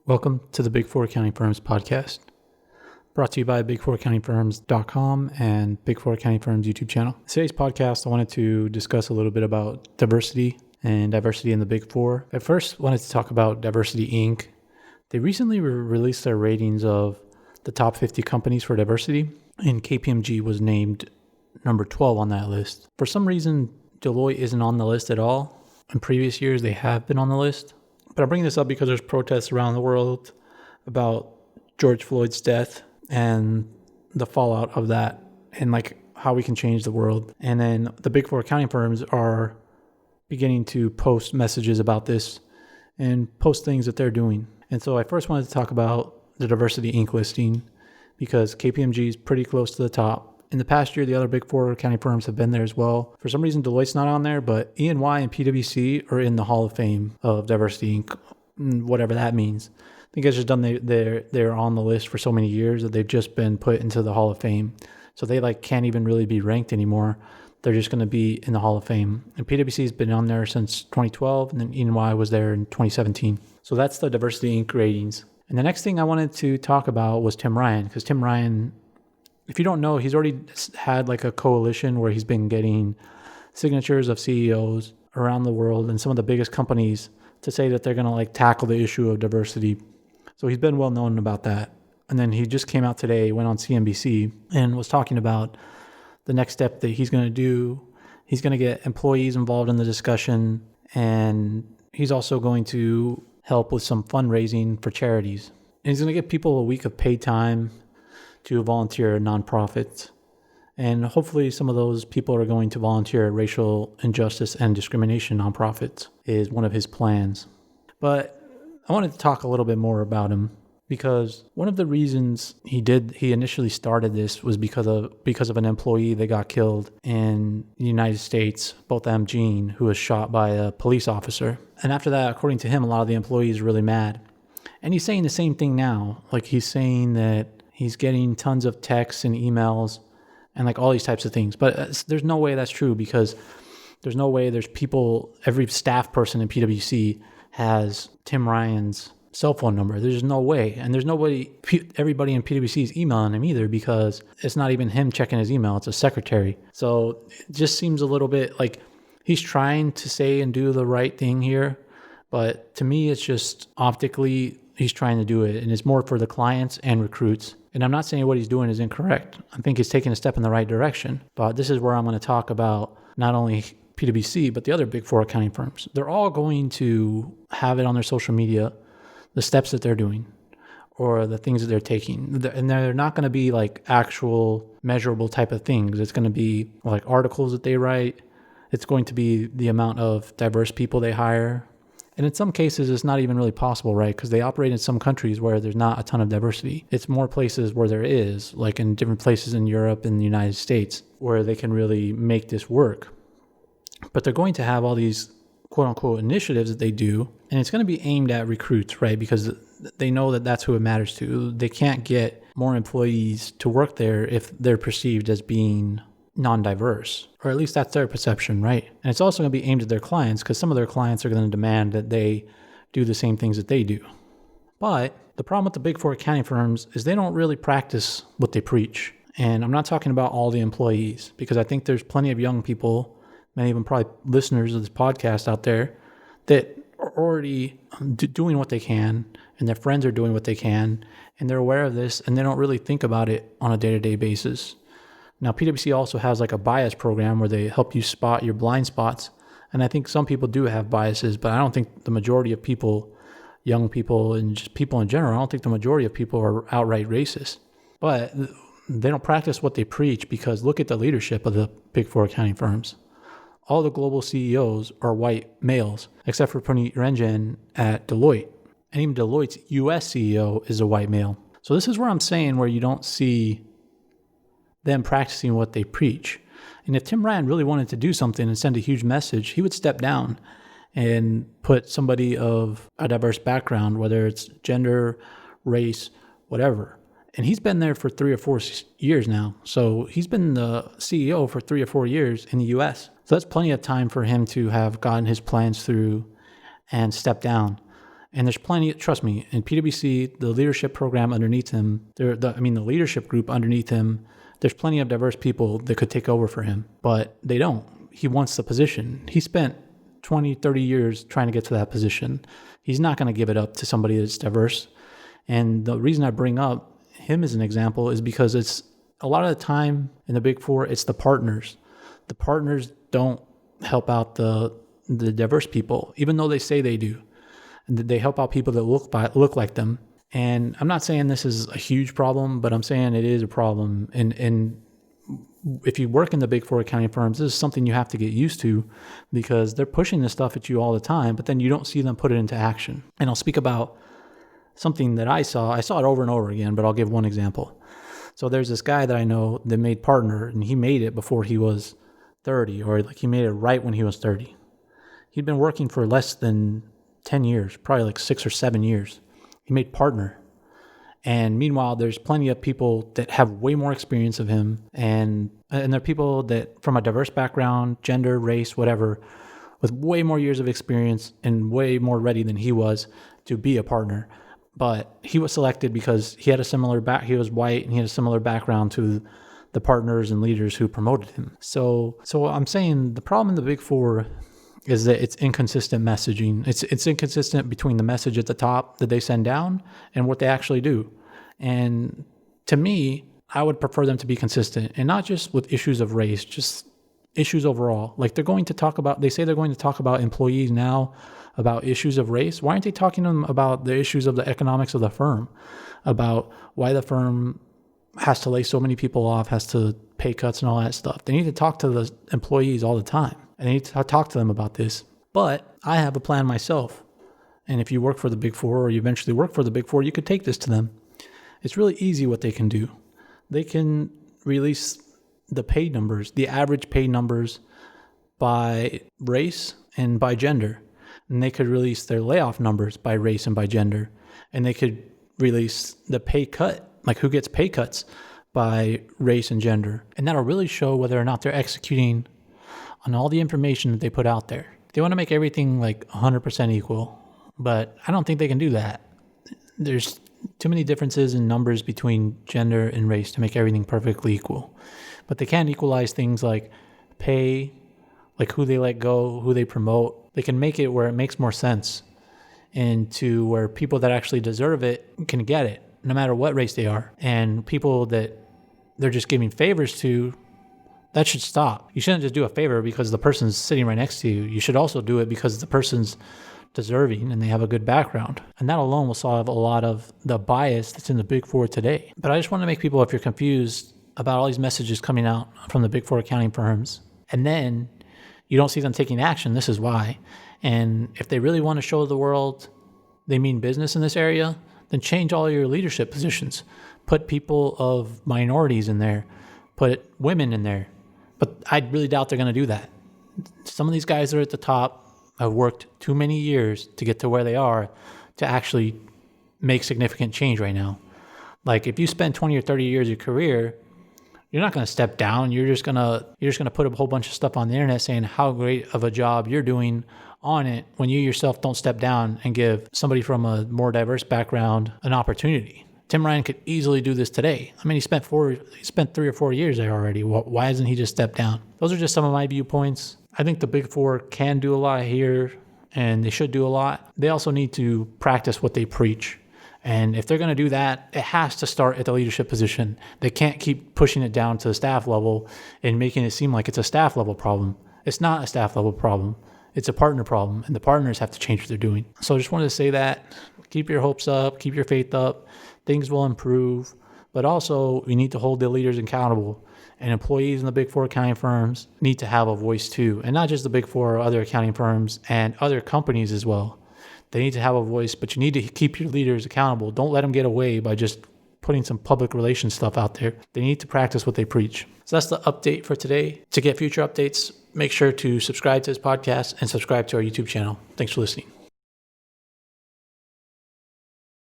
Welcome to the Big Four Accounting Firms podcast, brought to you by big4accountingfirms.com and Big Four Accounting Firms YouTube channel. In today's podcast, I wanted to discuss a little bit about diversity and diversity in the Big Four. I first wanted to talk about Diversity Inc. They recently released their ratings of the top 50 companies for diversity, and KPMG was named number 12 on that list. For some reason, Deloitte isn't on the list at all. In previous years, they have been on the list. But I'm bringing this up because there's protests around the world about George Floyd's death and the fallout of that and like how we can change the world. And then the Big Four accounting firms are beginning to post messages about this and post things that they're doing. And so I first wanted to talk about the Diversity Inc. listing because KPMG is pretty close to the top. In the past year, the other Big Four accounting firms have been there as well. For some reason, Deloitte's not on there, but E&Y and PwC are in the Hall of Fame of Diversity Inc., whatever that means. I think it's just done they're on the list for so many years that they've just been put into the Hall of Fame. So they can't even really be ranked anymore. They're just going to be in the Hall of Fame. And PwC has been on there since 2012, and then E&Y was there in 2017. So that's the Diversity Inc. ratings. And the next thing I wanted to talk about was Tim Ryan, because Tim Ryan, if you don't know, he's already had a coalition where he's been getting signatures of CEOs around the world and some of the biggest companies to say that they're going to tackle the issue of diversity. So he's been well known about that. And then he just came out today, went on CNBC and was talking about the next step that he's going to do. He's going to get employees involved in the discussion, and he's also going to help with some fundraising for charities. And he's going to give people a week of paid time to volunteer at nonprofits. And hopefully some of those people are going to volunteer at racial injustice and discrimination nonprofits is one of his plans. But I wanted to talk a little bit more about him because one of the reasons he initially started this was because of an employee that got killed in the United States, both Gene, who was shot by a police officer. And after that, according to him, a lot of the employees are really mad. And he's saying the same thing now. He's saying that he's getting tons of texts and emails and all these types of things. But there's no way that's true because there's no way there's people, every staff person in PwC has Tim Ryan's cell phone number. There's no way. And there's everybody in PwC is emailing him either because it's not even him checking his email. It's a secretary. So it just seems a little bit like he's trying to say and do the right thing here. But to me, it's just optically he's trying to do it, and it's more for the clients and recruits. And I'm not saying what he's doing is incorrect. I think he's taking a step in the right direction. But this is where I'm going to talk about not only PwC, but the other Big Four accounting firms. They're all going to have it on their social media, the steps that they're doing or the things that they're taking. And they're not going to be actual measurable type of things. It's going to be articles that they write. It's going to be the amount of diverse people they hire. And in some cases, it's not even really possible, right? Because they operate in some countries where there's not a ton of diversity. It's more places where there is, in different places in Europe and the United States, where they can really make this work. But they're going to have all these quote-unquote initiatives that they do, and it's going to be aimed at recruits, right? Because they know that that's who it matters to. They can't get more employees to work there if they're perceived as being non-diverse, or at least that's their perception, right? And it's also going to be aimed at their clients because some of their clients are going to demand that they do the same things that they do. But the problem with the Big Four accounting firms is they don't really practice what they preach. And I'm not talking about all the employees because I think there's plenty of young people, many of them probably listeners of this podcast out there, that are already doing what they can and their friends are doing what they can and they're aware of this and they don't really think about it on a day-to-day basis. Now, PwC also has a bias program where they help you spot your blind spots. And I think some people do have biases, but I don't think the majority of people, young people and just people in general, I don't think the majority of people are outright racist. But they don't practice what they preach because look at the leadership of the Big Four accounting firms. All the global CEOs are white males, except for Puneet Renjan at Deloitte. And even Deloitte's US CEO is a white male. So this is where I'm saying where you don't see them practicing what they preach. And if Tim Ryan really wanted to do something and send a huge message, he would step down and put somebody of a diverse background, whether it's gender, race, whatever. And he's been there for 3 or 4 years now. So he's been the CEO for 3 or 4 years in the US. So that's plenty of time for him to have gotten his plans through and step down. And there's plenty, trust me, in PwC, the leadership program underneath him, the leadership group underneath him, there's plenty of diverse people that could take over for him, but they don't. He wants the position. He spent 20, 30 years trying to get to that position. He's not going to give it up to somebody that's diverse. And the reason I bring up him as an example is because it's a lot of the time in the Big Four, it's the partners. The partners don't help out the diverse people, even though they say they do. And they help out people that look like them. And I'm not saying this is a huge problem, but I'm saying it is a problem. And if you work in the Big Four accounting firms, this is something you have to get used to because they're pushing this stuff at you all the time, but then you don't see them put it into action. And I'll speak about something that I saw. I saw it over and over again, but I'll give one example. So there's this guy that I know that made partner, and he made it before he was 30, or like he made it right when he was 30. He'd been working for less than 10 years, probably like 6 or 7 years. He made partner. And meanwhile, there's plenty of people that have way more experience of him. And they're people that from a diverse background, gender, race, whatever, with way more years of experience and way more ready than he was to be a partner. But he was selected because he had a similar he was white and he had a similar background to the partners and leaders who promoted him. So I'm saying the problem in the Big Four is that it's inconsistent messaging. It's inconsistent between the message at the top that they send down and what they actually do. And to me, I would prefer them to be consistent and not just with issues of race, just issues overall. Like they say they're going to talk about employees now, about issues of race. Why aren't they talking to them about the issues of the economics of the firm, about why the firm has to lay so many people off, has to pay cuts and all that stuff? They need to talk to the employees all the time. And I need to talk to them about this. But I have a plan myself. And if you work for the Big Four or you eventually work for the Big Four, you could take this to them. It's really easy what they can do. They can release the pay numbers, the average pay numbers by race and by gender. And they could release their layoff numbers by race and by gender. And they could release the pay cut, like who gets pay cuts by race and gender. And that'll really show whether or not they're executing on all the information that they put out there. They want to make everything like 100% equal, but I don't think they can do that. There's too many differences in numbers between gender and race to make everything perfectly equal. But they can equalize things like pay, like who they let go, who they promote. They can make it where it makes more sense and to where people that actually deserve it can get it, no matter what race they are. And people that they're just giving favors to, that should stop. You shouldn't just do a favor because the person's sitting right next to you. You should also do it because the person's deserving and they have a good background. And that alone will solve a lot of the bias that's in the Big Four today. But I just want to make people, if you're confused about all these messages coming out from the Big Four accounting firms, and then you don't see them taking action, this is why. And if they really want to show the world they mean business in this area, then change all your leadership positions. Put people of minorities in there. Put women in there. But I really doubt they're going to do that. Some of these guys that are at the top have worked too many years to get to where they are to actually make significant change right now. Like if you spend 20 or 30 years of your career, you're not going to step down. You're just going to put a whole bunch of stuff on the internet saying how great of a job you're doing on it when you yourself don't step down and give somebody from a more diverse background an opportunity. Tim Ryan could easily do this today. I mean, he spent 3 or 4 years there already. Why hasn't he just stepped down? Those are just some of my viewpoints. I think the Big Four can do a lot here, and they should do a lot. They also need to practice what they preach. And if they're going to do that, it has to start at the leadership position. They can't keep pushing it down to the staff level and making it seem like it's a staff level problem. It's not a staff level problem. It's a partner problem, and the partners have to change what they're doing. So I just wanted to say that. Keep your hopes up. Keep your faith up. Things will improve. But also, we need to hold the leaders accountable. And employees in the Big Four accounting firms need to have a voice too. And not just the Big Four, other accounting firms and other companies as well. They need to have a voice, but you need to keep your leaders accountable. Don't let them get away by just putting some public relations stuff out there. They need to practice what they preach. So that's the update for today. To get future updates, make sure to subscribe to this podcast and subscribe to our YouTube channel. Thanks for listening.